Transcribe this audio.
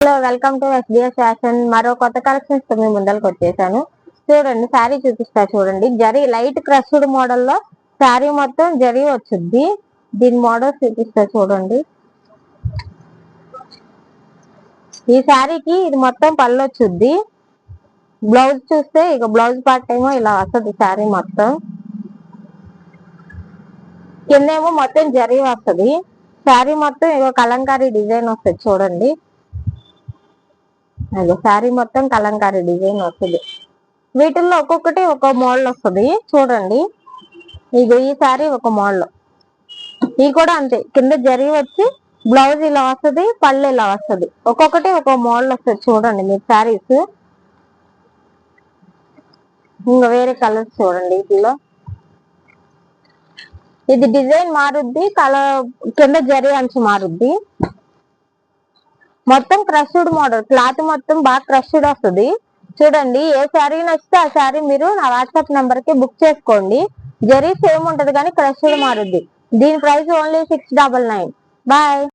Hello, welcome to SBS fashion. మరో కొత్త collections తో మీ ముందరకు వచ్చేసాను. చూడండి, శారీ చూపిస్తా చూడండి. జరీ లైట్ క్రష్డ్ మోడల్ లో శారీ మొత్తం జరీ వచ్చింది. దీని మోడల్ చూపిస్తా చూడండి. ఈ శారీకి ఇది మొత్తం పళ్ళు వచ్చుద్ది. బ్లౌజ్ చూస్తే ఇక బ్లౌజ్ పార్ట్ ఏమో ఇలా వస్తుంది. శారీ మొత్తం కిందేమో మొత్తం జరీ వస్తుంది. శారీ మొత్తం ఇక కలంకారీ డిజైన్ వస్తుంది చూడండి. అదే శారీ మొత్తం కలంకారీ డిజైన్ వస్తుంది. వీటిల్లో ఒక్కొక్కటి ఒక మోడల్ వస్తుంది చూడండి. ఇది ఈ శారీ ఒక మోడల్, ఇది కూడా అంతే. కింద జరీ వచ్చి బ్లౌజ్ ఇలా వస్తుంది, పళ్ళు ఇలా వస్తుంది. ఒక్కొక్కటి ఒక మోడల్ వస్తుంది చూడండి. మీరు శారీస్ ఇంకా వేరే కలర్స్ చూడండి. వీటిలో ఇది డిజైన్ మారుద్ది, కలర్ కింద జరీ అంచు మారుద్ది. మొత్తం క్రష్డ్ మోడల్, క్లాత్ మొత్తం బాగా క్రష్డ్ వస్తుంది చూడండి. ఏ శారీ నచ్చితే ఆ శారీ మీరు నా వాట్సాప్ నెంబర్ కి బుక్ చేసుకోండి. జరీ సేమ్ ఉంటది కానీ క్రష్డ్ మారుద్ది. దీని ప్రైస్ ఓన్లీ 699. బాయ్.